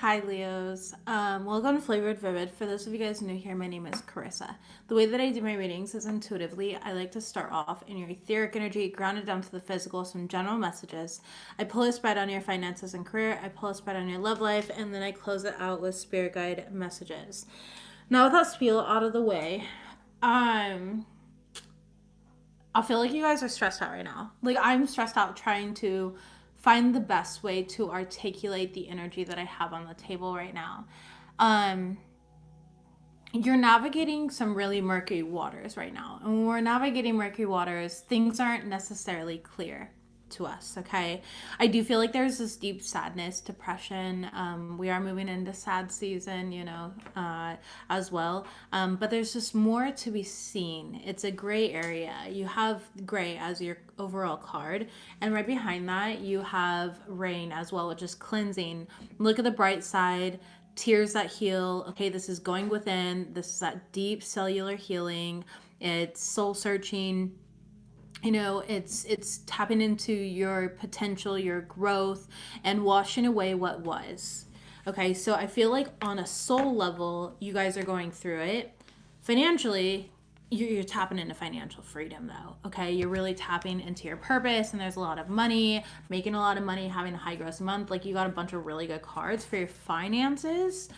Hi, Leos. Welcome to Flavored Vivid. For those of you guys new here, my name is Carissa. The way that I do my readings is intuitively. I like to start off in your etheric energy, grounded down to the physical, some general messages. I pull a spread on your finances and career. I pull a spread on your love life, and then I close it out with spirit guide messages. Now, with that spiel out of the way, um, I feel like you guys are stressed out right now. Like I'm stressed out trying to find the best way to articulate the energy that I have on the table right now. Um you're navigating some really murky waters right now. And when we're navigating murky waters, things aren't necessarily clear to us, okay? I do feel like there's this deep sadness, depression. We are moving into sad season, as well. But there's just more to be seen. It's a gray area. You have gray as your overall card, and right behind that, you have rain as well, which is cleansing. Look at the bright side, tears that heal. Okay, this is going within. This is that deep cellular healing. It's soul searching. It's tapping into your potential, your growth, and washing away what was. Okay, so I feel like on a soul level, you guys are going through it. Financially, you're tapping into financial freedom though. Okay, you're really tapping into your purpose, and there's a lot of money, making a lot of money, having a high gross month. Like you got a bunch of really good cards for your finances,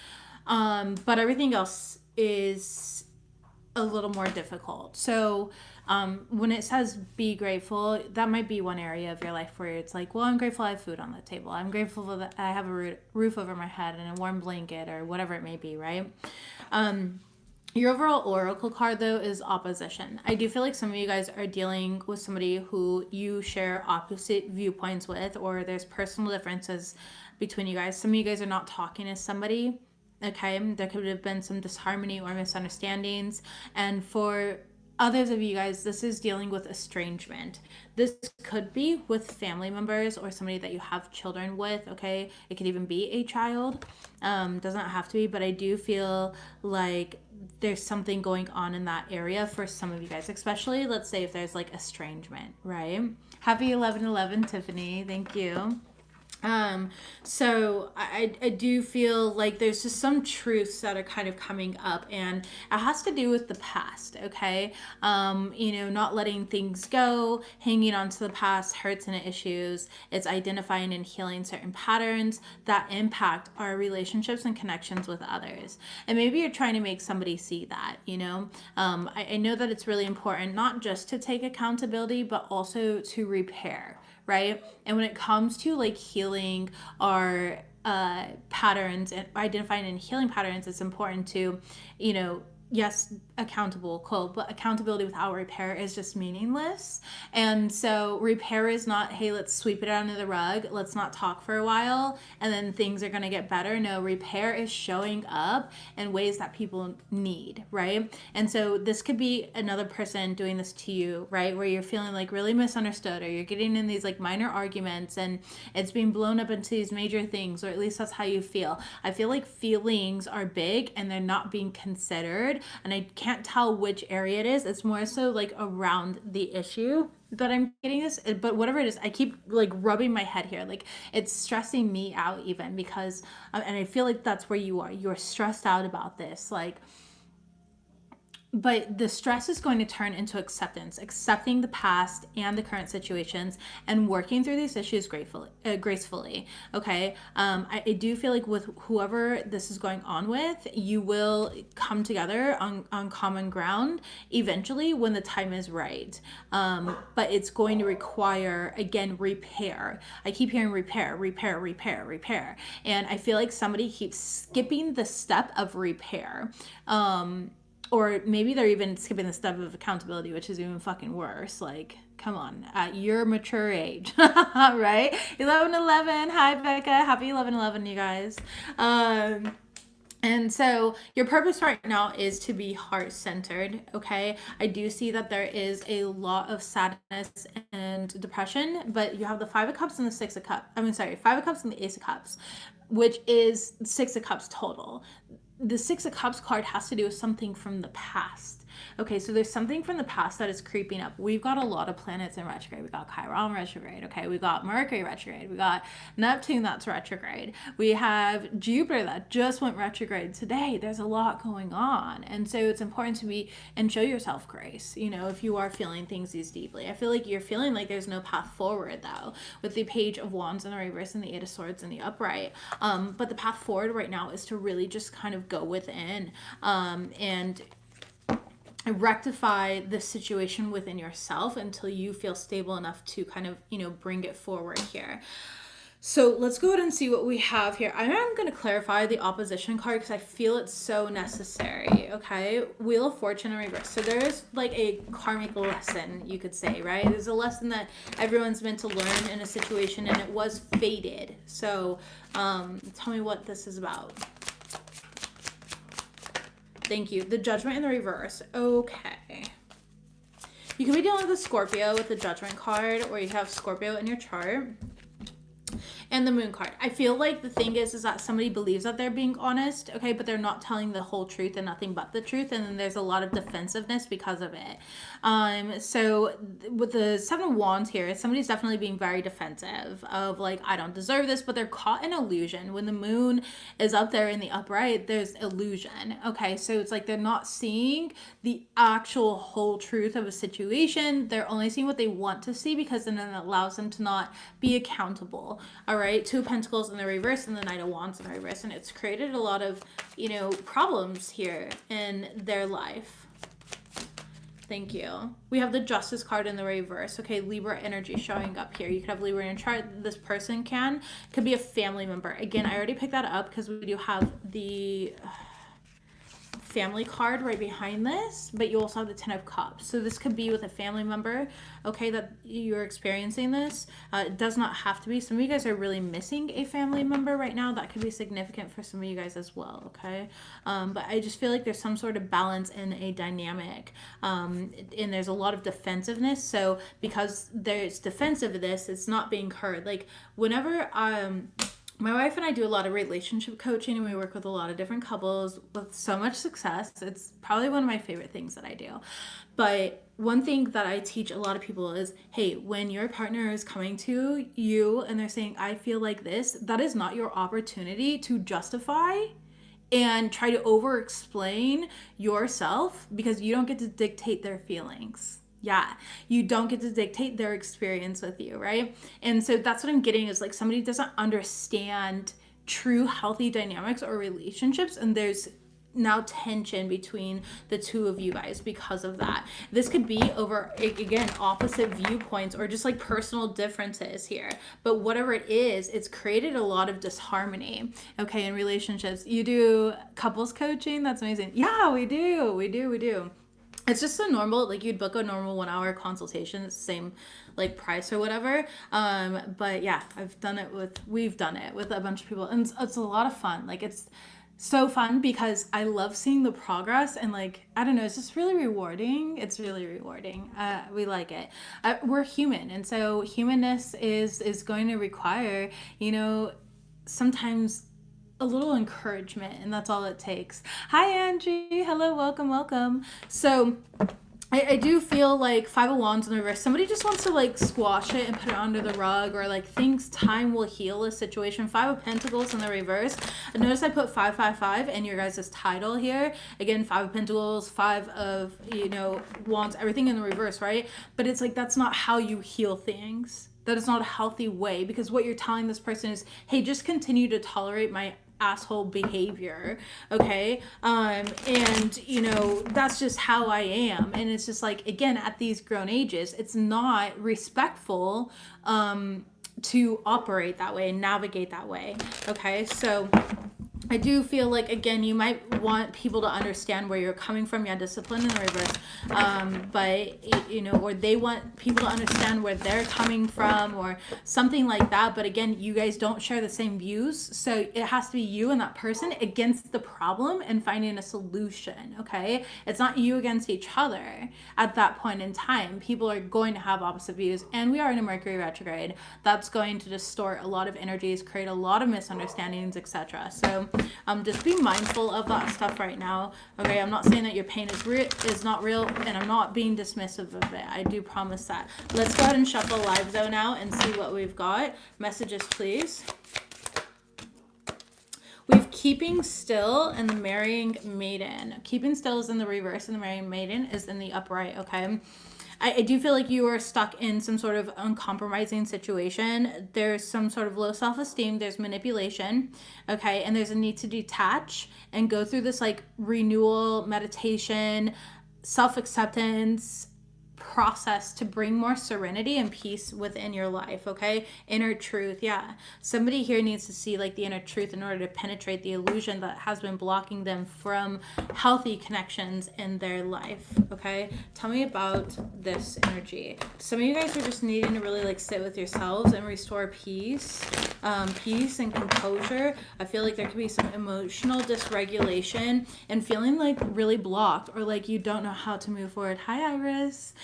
but everything else is a little more difficult. So when it says be grateful, that might be one area of your life where it's like, well, I'm grateful I have food on the table. I'm grateful that I have a roof over my head and a warm blanket or whatever it may be, right? Your overall oracle card though is opposition. I do feel like some of you guys are dealing with somebody who you share opposite viewpoints with, or there's personal differences between you guys. Some of you guys are not talking to somebody. Okay, there could have been some disharmony or misunderstandings. And for others of you guys, this is dealing with estrangement. This could be with family members or somebody that you have children with. Okay, it could even be a child. Doesn't have to be, but I do feel like there's something going on in that area for some of you guys, especially let's say if there's like estrangement, right? Happy 11/11, Tiffany. Thank you. So I do feel like there's just some truths that are kind of coming up, and it has to do with the past, okay? Not letting things go, hanging on to the past hurts and issues. It's identifying and healing certain patterns that impact our relationships and connections with others. And maybe you're trying to make somebody see that, you know? I know that it's really important not just to take accountability, but also to repair, right? And when it comes to like healing our patterns and identifying and healing patterns, it's important to, yes, accountable, cool, but accountability without repair is just meaningless. And so repair is not, hey, let's sweep it under the rug, let's not talk for a while, and then things are going to get better. No, repair is showing up in ways that people need, right? And so this could be another person doing this to you, right? Where you're feeling like really misunderstood, or you're getting in these like minor arguments and it's being blown up into these major things, or at least that's how you feel. I feel like feelings are big and they're not being considered, and I can't tell which area it is. It's more so like around the issue that I'm getting this, but whatever it is, I keep like rubbing my head here. Like it's stressing me out even because, and I feel like that's where you are. You're stressed out about this. But the stress is going to turn into acceptance, accepting the past and the current situations and working through these issues gracefully. Okay. I do feel like with whoever this is going on with, you will come together on common ground eventually when the time is right. But it's going to require, again, repair. I keep hearing repair, repair, repair, repair. And I feel like somebody keeps skipping the step of repair. Or maybe they're even skipping the step of accountability, which is even fucking worse. Like, come on, at your mature age, right? 11/11. Hi, Becca. Happy 11/11, you guys. And so your purpose right now is to be heart centered. Okay. I do see that there is a lot of sadness and depression, but you have the Five of Cups and the Six of Cups. I mean, sorry, Five of Cups and the Ace of Cups, which is Six of Cups total. The Six of Cups card has to do with something from the past. Okay, so there's something from the past that is creeping up. We've got a lot of planets in retrograde. We got Chiron retrograde. Okay, we got Mercury retrograde. We got Neptune that's retrograde. We have Jupiter that just went retrograde today. There's a lot going on, and so it's important to be and show yourself grace. You know, if you are feeling things these deeply, I feel like you're feeling like there's no path forward though, with the Page of Wands in the reverse and the Eight of Swords in the upright. But the path forward right now is to really just kind of go within and rectify the situation within yourself until you feel stable enough to kind of, you know, bring it forward here. So let's go ahead and see what we have here. I am going to clarify the opposition card because I feel it's so necessary, okay? Wheel of Fortune in reverse. So there's like a karmic lesson, you could say, right? There's a lesson that everyone's meant to learn in a situation, and it was fated. So tell me what this is about. Thank you. The Judgment in the reverse. Okay. You could be dealing with a Scorpio with the Judgment card, or you have Scorpio in your chart. And the Moon card. I feel like the thing is that somebody believes that they're being honest, okay, but they're not telling the whole truth and nothing but the truth, and then there's a lot of defensiveness because of it. So with the Seven of Wands here, somebody's definitely being very defensive of like, I don't deserve this, but they're caught in illusion. When the Moon is up there in the upright, there's illusion, okay? So it's like they're not seeing the actual whole truth of a situation. They're only seeing what they want to see, because then it allows them to not be accountable. All right, Two of Pentacles in the reverse and the Knight of Wands in the reverse, and it's created a lot of, you know, problems here in their life. Thank you. We have the Justice card in the reverse. Okay, Libra energy showing up here. You could have Libra in your chart. This person could be a family member. Again, I already picked that up because we do have the family card right behind this, but you also have the Ten of Cups. So this could be with a family member, okay, that you're experiencing this. It does not have to be. Some of you guys are really missing a family member right now. That could be significant for some of you guys as well, okay? But I just feel like there's some sort of balance in a dynamic, and there's a lot of defensiveness. So because there's defensiveness, it's not being heard. Like whenever my wife and I do a lot of relationship coaching, and we work with a lot of different couples with so much success. It's probably one of my favorite things that I do. But one thing that I teach a lot of people is, hey, when your partner is coming to you and they're saying, I feel like this, that is not your opportunity to justify and try to over-explain yourself, because you don't get to dictate their feelings. Yeah, you don't get to dictate their experience with you, right? And so that's what I'm getting is like somebody doesn't understand true healthy dynamics or relationships, and there's now tension between the two of you guys because of that. This could be over, again, opposite viewpoints or just like personal differences here. But whatever it is, it's created a lot of disharmony, okay, in relationships. You do couples coaching? That's amazing. Yeah, we do. It's just a normal, like you'd book a normal 1 hour consultation. It's the same like price or whatever. But yeah, we've done it with a bunch of people, and it's a lot of fun. Like it's so fun because I love seeing the progress, and like, I don't know, it's just really rewarding. It's really rewarding. We like it. We're human. And so humanness is going to require, you know, sometimes a little encouragement, and that's all it takes. Hi, Angie. Hello, welcome. So I do feel like Five of Wands in the reverse. Somebody just wants to like squash it and put it under the rug, or like thinks time will heal a situation. Five of Pentacles in the reverse. Notice I put 555 in your guys' title here. Again, Five of Pentacles, Five of, you know, Wands, everything in the reverse, right? But it's like, that's not how you heal things. That is not a healthy way, because what you're telling this person is, hey, just continue to tolerate my asshole behavior, okay? And you know, that's just how I am. And it's just like, again, at these grown ages, it's not respectful to operate that way and navigate that way, okay? So I do feel like, again, you might want people to understand where you're coming from. Yeah, discipline in the reverse. But, you know, or they want people to understand where they're coming from or something like that. But again, you guys don't share the same views. So it has to be you and that person against the problem and finding a solution, okay? It's not you against each other at that point in time. People are going to have opposite views. And we are in a Mercury retrograde. That's going to distort a lot of energies, create a lot of misunderstandings, etc. So Just be mindful of that stuff right now. Okay, I'm not saying that your pain is not real, and I'm not being dismissive of it. I do promise that. Let's go ahead and shuffle live though now and see what we've got. Messages, please. We've keeping still and the marrying maiden. Keeping still is in the reverse and the marrying maiden is in the upright, okay? I do feel like you are stuck in some sort of uncompromising situation. There's some sort of low self-esteem. There's manipulation, okay? And there's a need to detach and go through this like renewal, meditation, self-acceptance process to bring more serenity and peace within your life, okay? Inner truth, yeah. Somebody here needs to see like the inner truth in order to penetrate the illusion that has been blocking them from healthy connections in their life, okay? Tell me about this energy. Some of you guys are just needing to really like sit with yourselves and restore peace, peace and composure. I feel like there could be some emotional dysregulation and feeling like really blocked or like you don't know how to move forward. Hi, Iris.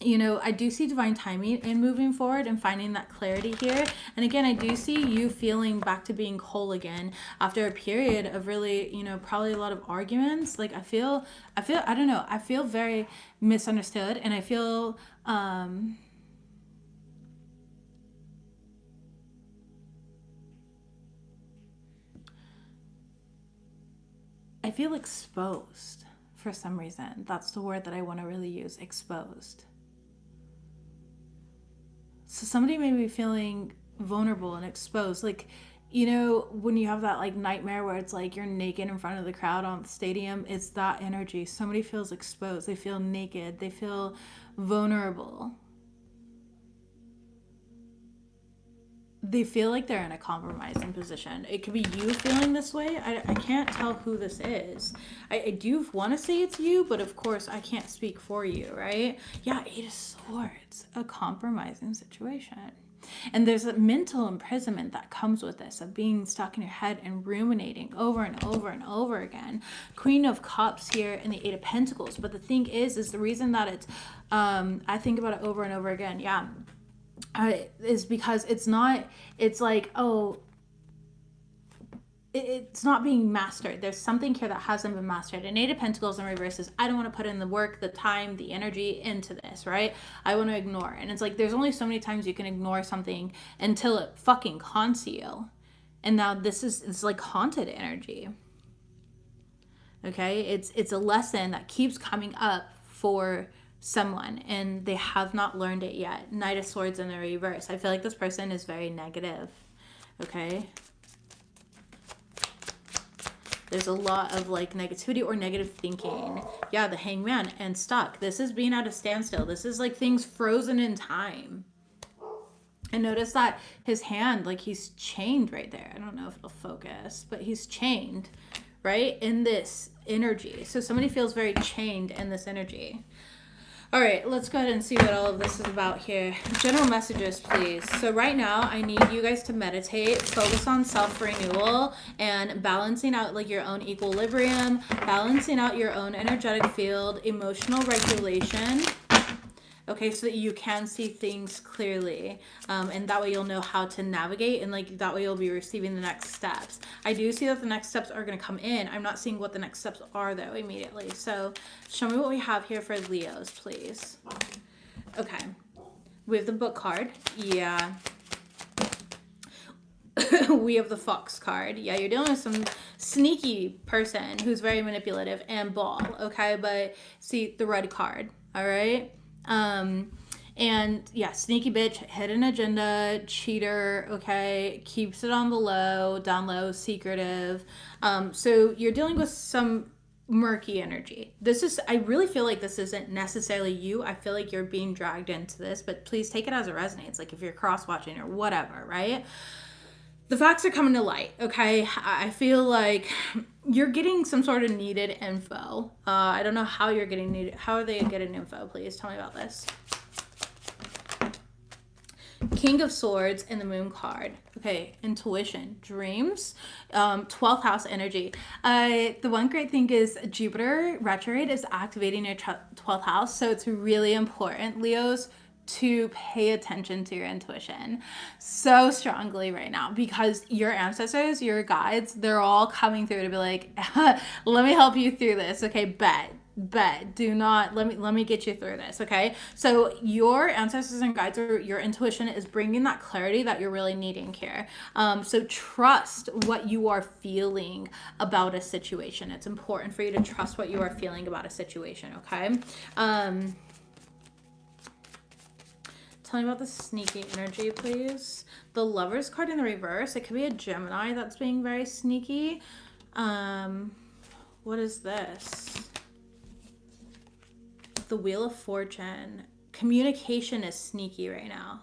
You know, I do see divine timing in moving forward and finding that clarity here. And again, I do see you feeling back to being whole again after a period of really, you know, probably a lot of arguments. Like I feel, I don't know, I feel very misunderstood, and I feel, I feel exposed. For some reason, that's the word that I want to really use, exposed. So somebody may be feeling vulnerable and exposed. Like, you know, when you have that like nightmare where it's like you're naked in front of the crowd on the stadium, it's that energy. Somebody feels exposed. They feel naked. They feel vulnerable. They feel like they're in a compromising position. It could be you feeling this way. I can't tell who this is. I do want to say it's you, but of course I can't speak for you, right? Yeah, 8 of Swords, a compromising situation. And there's a mental imprisonment that comes with this, of being stuck in your head and ruminating over and over and over again. Queen of Cups here and the 8 of Pentacles. But the thing is the reason that it's, I think about it over and over again, yeah, is because it's like, oh, it's not being mastered. There's something here that hasn't been mastered. And 8 of Pentacles in reverse is, I don't want to put in the work, the time, the energy into this, right? I want to ignore. And it's like, there's only so many times you can ignore something until it fucking haunts you. And now it's like haunted energy. Okay? It's a lesson that keeps coming up for someone, and they have not learned it yet. Knight of Swords in the reverse. I feel like this person is very negative. Okay? There's a lot of like negativity or negative thinking. Yeah, the Hangman and stuck. This is being at a standstill. This is like things frozen in time. And notice that his hand, like he's chained right there. I don't know if it'll focus, but he's chained, right? In this energy. So somebody feels very chained in this energy. All right, let's go ahead and see what all of this is about here. General messages, please. So right now, I need you guys to meditate, focus on self-renewal, and balancing out like your own equilibrium, balancing out your own energetic field, emotional regulation. Okay, so that you can see things clearly, and that way you'll know how to navigate, and like that way you'll be receiving the next steps. I do see that the next steps are going to come in. I'm not seeing what the next steps are though immediately. So show me what we have here for Leos, please. Okay, we have the Book card. Yeah. We have the Fox card. Yeah, you're dealing with some sneaky person who's very manipulative, and Ball. Okay, but see the Red card. All right. And yeah, sneaky bitch, hidden agenda, cheater, okay, keeps it on the low, down low, secretive. So you're dealing with some murky energy. I really feel like this isn't necessarily you. I feel like you're being dragged into this, but please take it as it resonates. Like if you're cross-watching or whatever, right? The facts are coming to light, okay? I feel like you're getting some sort of needed info. I don't know how you're getting needed. How are they getting info? Please tell me about this. King of Swords and the Moon card. Okay, intuition, dreams, 12th house energy. The one great thing is Jupiter retrograde is activating your 12th house. So it's really important, Leos, to pay attention to your intuition so strongly right now, because your ancestors, your guides, they're all coming through to be like, let me help you through this. Okay, bet do not let me get you through this. Okay, so your ancestors and guides, or your intuition, is bringing that clarity that you're really needing here. So trust what you are feeling about a situation. It's important for you to trust what you are feeling about a situation. Okay. Tell me about the sneaky energy, please. The Lovers card in the reverse. It could be a Gemini that's being very sneaky. What is this? The Wheel of Fortune. Communication is sneaky right now.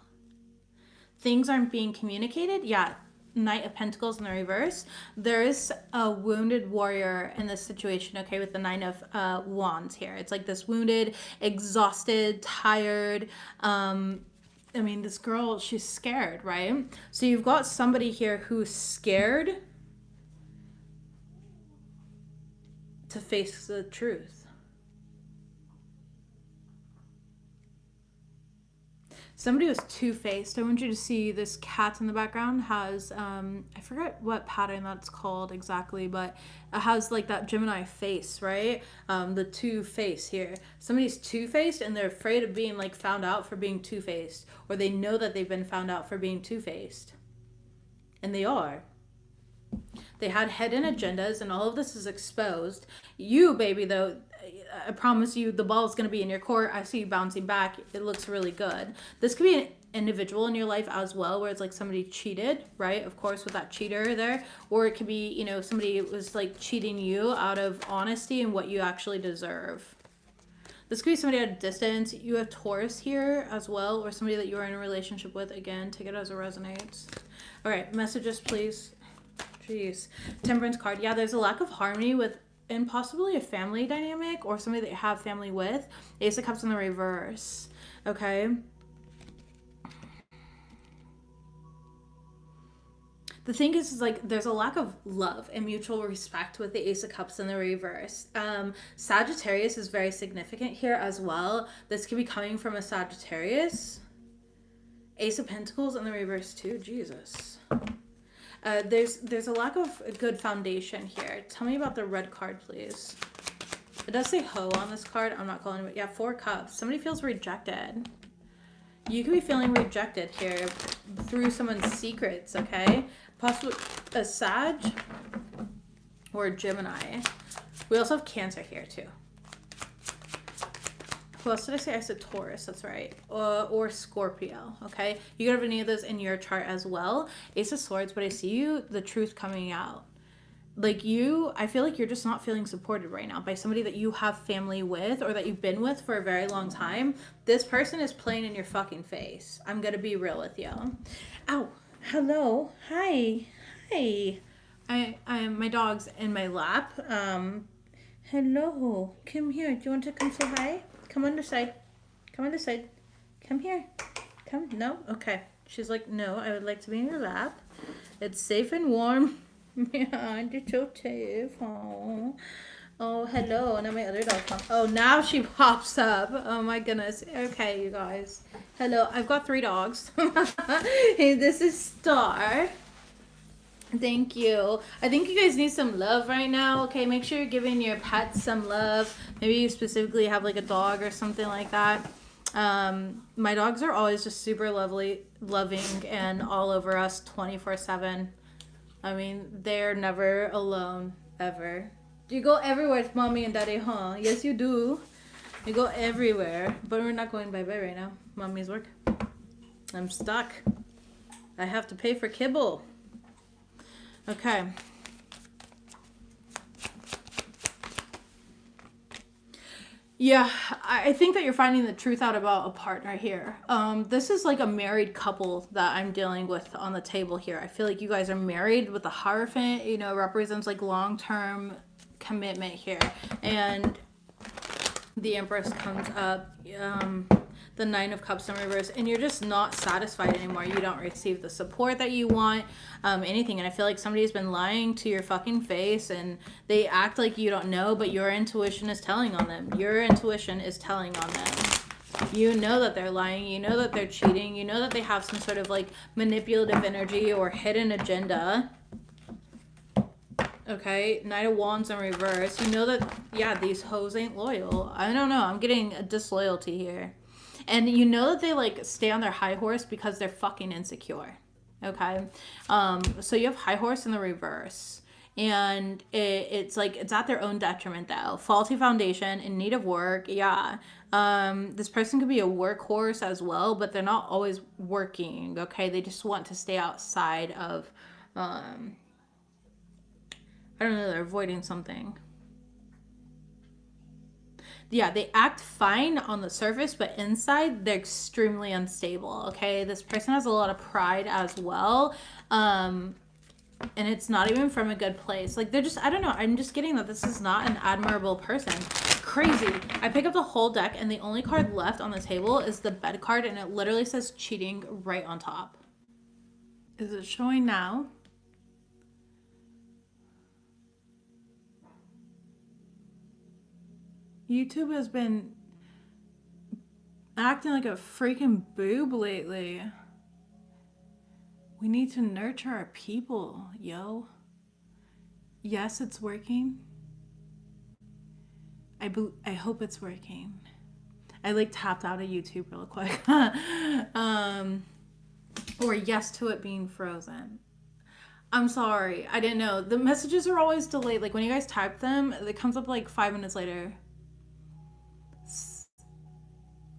Things aren't being communicated. Yeah. Knight of Pentacles in the reverse. There is a wounded warrior in this situation, okay, with the Nine of Wands here. It's like this wounded, exhausted, tired, I mean, this girl, she's scared, right? So you've got somebody here who's scared to face the truth. Somebody was two-faced. I want you to see this cat in the background has, I forget what pattern that's called exactly, but it has like that Gemini face, right? The two-face here. Somebody's two-faced and they're afraid of being like found out for being two-faced, or they know that they've been found out for being two-faced. And they are. They had hidden agendas, and all of this is exposed. You, baby, though, I promise you, the ball is going to be in your court. I see you bouncing back. It looks really good. This could be an individual in your life as well, where it's like somebody cheated, right? Of course, with that cheater there. Or it could be, you know, somebody was like cheating you out of honesty and what you actually deserve. This could be somebody at a distance. You have Taurus here as well, or somebody that you are in a relationship with. Again, take it as it resonates. All right, messages, please. Jeez. Temperance card. Yeah, there's a lack of harmony with, and possibly a family dynamic or somebody that you have family with. Ace of Cups in the reverse. Okay. The thing is like there's a lack of love and mutual respect with the Ace of Cups in the reverse. Sagittarius is very significant here as well. This could be coming from a Sagittarius. Ace of Pentacles in the reverse too. Jesus. There's a lack of a good foundation here. Tell me about the red card, please. It does say hoe on this card. I'm not calling it. Yeah, 4 cups. Somebody feels rejected. You could be feeling rejected here through someone's secrets, okay? Possibly a Sag or a Gemini. We also have Cancer here, too. Who else did I say? I said Taurus, that's right. Or Scorpio, okay? You could have any of those in your chart as well. Ace of Swords, but I see you, the truth coming out. Like you, I feel like you're just not feeling supported right now by somebody that you have family with or that you've been with for a very long time. This person is playing in your fucking face. I'm gonna be real with you. Ow, hello, hi. My dog's in my lap. Hello, come here. Do you want to come say hi? Come on this side. Come on this side. Come here. Come. No? Okay. She's like, no, I would like to be in your lap. It's safe and warm. Yeah, you're so safe. Oh, hello. Now my other dog comes. Oh, now she pops up. Oh my goodness. Okay, you guys. Hello. I've got 3 dogs. Hey, this is Star. Thank you. I think you guys need some love right now. Okay, make sure you're giving your pets some love. Maybe you specifically have like a dog or something like that. My dogs are always just super lovely, loving, and all over us 24/7. I mean, they're never alone, ever. You go everywhere with mommy and daddy, huh? Yes, you do. You go everywhere. But we're not going bye-bye right now. Mommy's work. I'm stuck. I have to pay for kibble. Okay. Yeah, I think that you're finding the truth out about a partner here. This is like a married couple that I'm dealing with on the table here. I feel like you guys are married with the Hierophant, you know, represents like long-term commitment here. And the Empress comes up. The 9 of Cups in reverse, and you're just not satisfied anymore. You don't receive the support that you want, anything. And I feel like somebody's been lying to your fucking face, and they act like you don't know, but your intuition is telling on them. Your intuition is telling on them. You know that they're lying. You know that they're cheating. You know that they have some sort of like manipulative energy or hidden agenda. Okay, Knight of Wands in reverse. You know that, yeah, these hoes ain't loyal. I don't know. I'm getting a disloyalty here. And you know that they like stay on their high horse because they're fucking insecure. Okay. So you have high horse in the reverse. And it's like, it's at their own detriment though. Faulty foundation, in need of work. Yeah. This person could be a workhorse as well, but they're not always working. Okay. They just want to stay outside of, I don't know, they're avoiding something. Yeah, they act fine on the surface, but inside they're extremely unstable. Okay, this person has a lot of pride as well. And it's not even from a good place. Like, they're just, I don't know, I'm just getting that this is not an admirable person. Crazy. I pick up the whole deck and the only card left on the table is the bed card, and it literally says cheating right on top. Is it showing now? YouTube has been acting like a freaking boob lately. We need to nurture our people, yo. Yes, it's working. I hope it's working. I like tapped out of YouTube real quick. Or yes to it being frozen. I'm sorry. I didn't know. The messages are always delayed. Like when you guys type them, it comes up like 5 minutes later.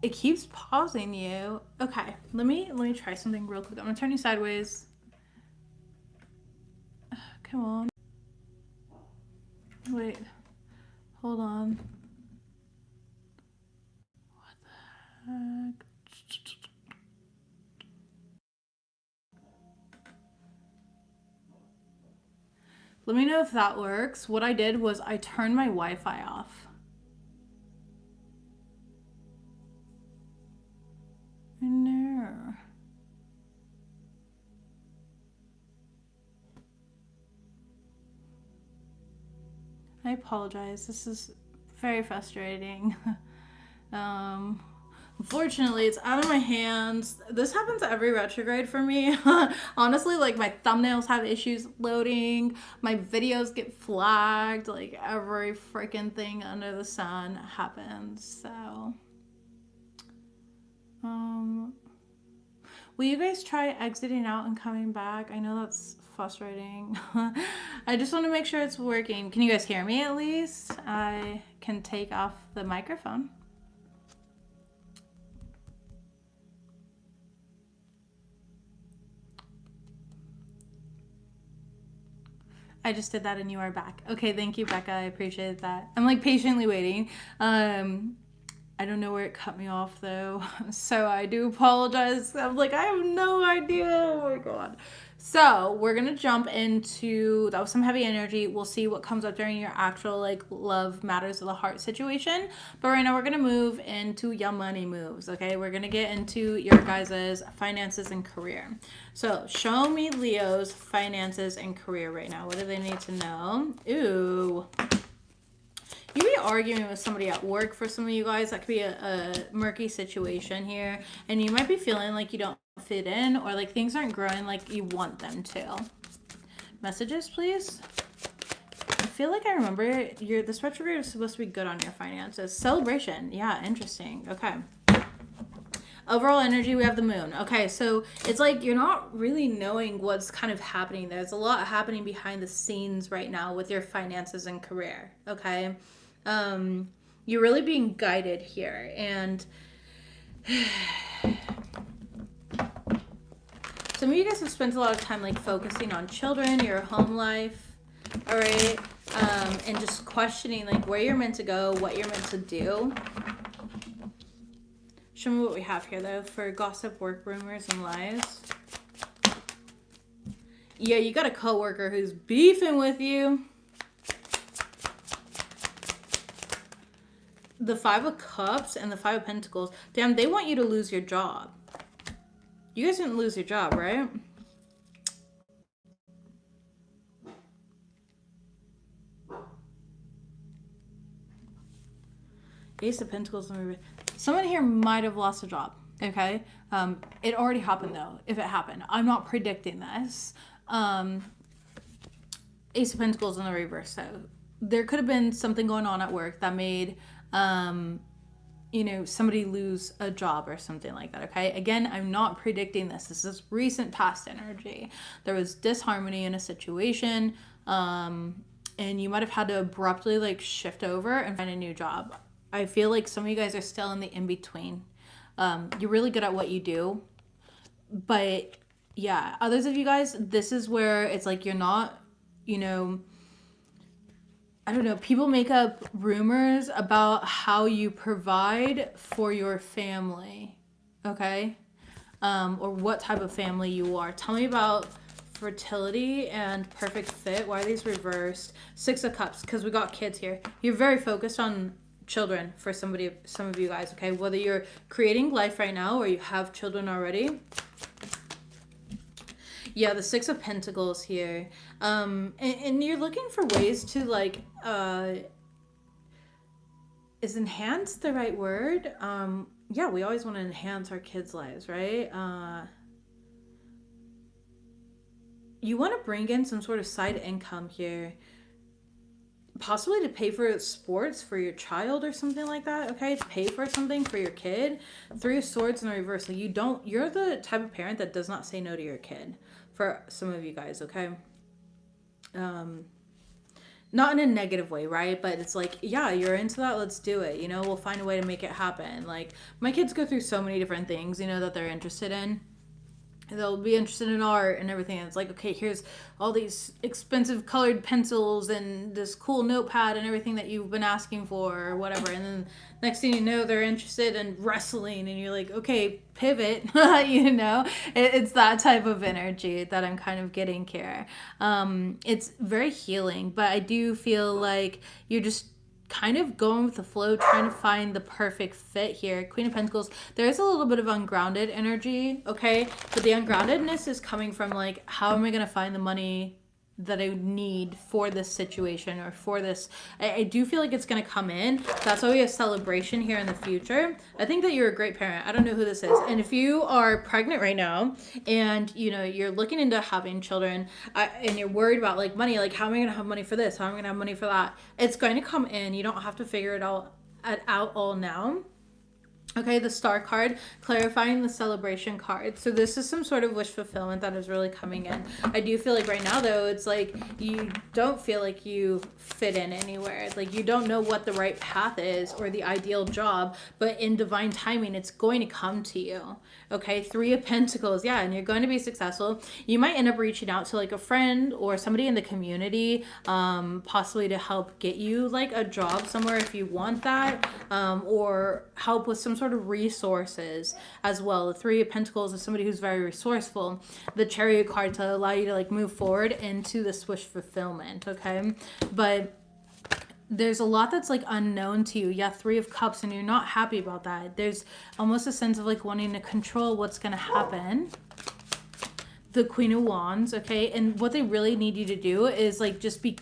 It keeps pausing you. Okay, let me try something real quick. I'm gonna turn you sideways. Come on. Wait. Hold on. What the heck? Let me know if that works. What I did was I turned my Wi-Fi off. No. I apologize. This is very frustrating. Unfortunately, it's out of my hands. This happens every retrograde for me. Honestly, like my thumbnails have issues loading. My videos get flagged. Like every freaking thing under the sun happens. So, will you guys try exiting out and coming back? I know that's frustrating. I just want to make sure it's working. Can you guys hear me at least? I can take off the microphone. I just did that and you are back. Okay, thank you, Becca. I appreciate that. I'm like patiently waiting. I don't know where it cut me off though. So I do apologize. I'm like, I have no idea. Oh my God. So we're going to jump into, that was some heavy energy. We'll see what comes up during your actual like love matters of the heart situation. But right now we're going to move into your money moves. Okay. We're going to get into your guys' finances and career. So show me Leo's finances and career right now. What do they need to know? Ooh. You be arguing with somebody at work for some of you guys. That could be a murky situation here. And you might be feeling like you don't fit in or like things aren't growing like you want them to. Messages, please. I feel like I remember this retrograde is supposed to be good on your finances. Celebration. Yeah, interesting. Okay. Overall energy, we have the moon. Okay, so it's like you're not really knowing what's kind of happening. There's a lot happening behind the scenes right now with your finances and career. Okay. You're really being guided here, and some of you guys have spent a lot of time like focusing on children, your home life, all right, and just questioning like where you're meant to go, what you're meant to do. Show me what we have here though for gossip, work, rumors, and lies. Yeah, you got a coworker who's beefing with you. The 5 of Cups and the 5 of Pentacles. Damn, they want you to lose your job. You guys didn't lose your job, right? Ace of Pentacles. Someone here might have lost a job, okay? It already happened though, if it happened. I'm not predicting this. Ace of Pentacles in the reverse, so there could have been something going on at work that made, you know, somebody lose a job or something like that, okay? Again, I'm not predicting this. This is recent past energy. There was disharmony in a situation, and you might have had to abruptly like shift over and find a new job. I feel like some of you guys are still in the in-between. You're really good at what you do, but yeah, others of you guys, this is where it's like you're not, you know, I don't know, people make up rumors about how you provide for your family, okay? Or what type of family you are. Tell me about fertility and perfect fit. Why are these reversed? Six of Cups, because we got kids here. You're very focused on children for some of you guys, okay? Whether you're creating life right now or you have children already. Yeah, the Six of Pentacles here. And you're looking for ways to like, is enhance the right word? Yeah, we always want to enhance our kids' lives, right? You want to bring in some sort of side income here. Possibly to pay for sports for your child or something like that, okay? To pay for something for your kid. Three of Swords in the reverse. Like you're the type of parent that does not say no to your kid. For some of you guys, okay? Not in a negative way, right? But it's like, yeah, you're into that, let's do it. You know, we'll find a way to make it happen. Like, my kids go through so many different things, you know, that they're interested in. They'll be interested in art and everything. It's like, okay, here's all these expensive colored pencils and this cool notepad and everything that you've been asking for or whatever. And then next thing you know, they're interested in wrestling and you're like, okay, pivot, you know? It's that type of energy that I'm kind of getting here. It's very healing, but I do feel like you're just kind of going with the flow, trying to find the perfect fit here. Queen of Pentacles, there is a little bit of ungrounded energy, okay? But the ungroundedness is coming from like, how am I going to find the money that I need for this situation or for this? I do feel like it's going to come in. That's why we have celebration here in the future. I think that you're a great parent. I don't know who this is. And if you are pregnant right now and, you know, you're looking into having children and you're worried about like money, like how am I going to have money for this? How am I going to have money for that? It's going to come in. You don't have to figure it out all now. Okay, the Star card, clarifying the celebration card. So this is some sort of wish fulfillment that is really coming in. I do feel like right now, though, it's like you don't feel like you fit in anywhere. Like you don't know what the right path is or the ideal job, but in divine timing, it's going to come to you. Okay, Three of Pentacles, yeah, and you're going to be successful. You might end up reaching out to like a friend or somebody in the community, possibly to help get you like a job somewhere if you want that, or help with some sort of resources as well. The Three of Pentacles is somebody who's very resourceful. The Chariot card to allow you to like move forward into this wish fulfillment, okay? But there's a lot that's like unknown to you. Yeah, Three of Cups, and you're not happy about that. There's almost a sense of like wanting to control what's going to happen. The Queen of Wands, okay? And what they really need you to do is like just be,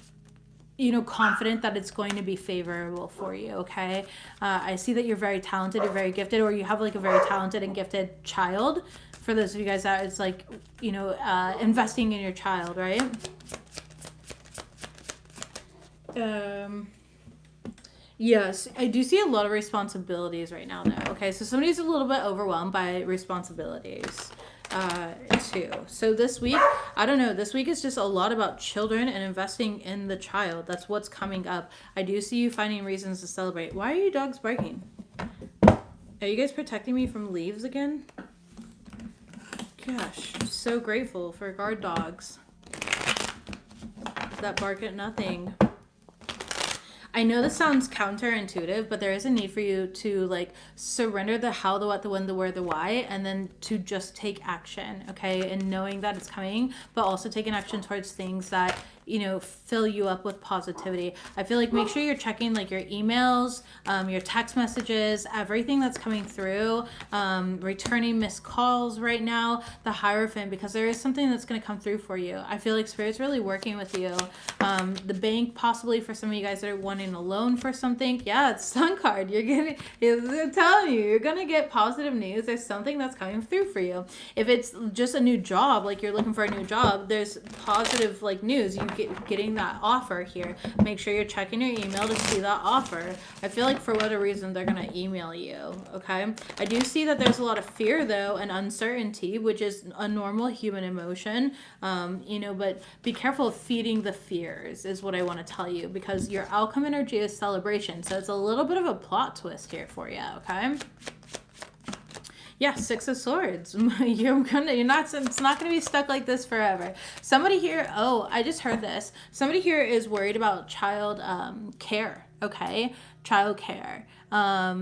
you know, confident that it's going to be favorable for you, okay? I see that you're very talented, you're very gifted, or you have like a very talented and gifted child. For those of you guys that it's like, you know, investing in your child, right? Yes, I do see a lot of responsibilities right now though. Okay, so somebody's a little bit overwhelmed by responsibilities too. So this week, I don't know, this week is just a lot about children and investing in the child. That's what's coming up. I do see you finding reasons to celebrate. Why are your dogs barking? Are you guys protecting me from leaves again? Gosh, I'm so grateful for guard dogs that bark at nothing. I know this sounds counterintuitive, but there is a need for you to like surrender the how, the what, the when, the where, the why, and then to just take action, okay? And knowing that it's coming, but also taking action towards things that you know, fill you up with positivity. I feel like make sure you're checking like your emails, your text messages, everything that's coming through, returning missed calls right now, the Hierophant, because there is something that's going to come through for you. I feel like Spirit's really working with you. The bank, possibly for some of you guys that are wanting a loan for something. Yeah, it's Sun card. I'm telling you, you're going to get positive news. There's something that's coming through for you. If it's just a new job, like you're looking for a new job, there's positive like news. You getting that offer here. Make sure you're checking your email to see that offer. I feel like for whatever reason, they're going to email you. Okay. I do see that there's a lot of fear though and uncertainty, which is a normal human emotion. You know, but be careful of feeding the fears is what I want to tell you, because your outcome energy is celebration. So it's a little bit of a plot twist here for you. Okay. Yeah, Six of Swords. It's not gonna be stuck like this forever. Somebody here, oh, I just heard this. Somebody here is worried about child care. Okay, child care.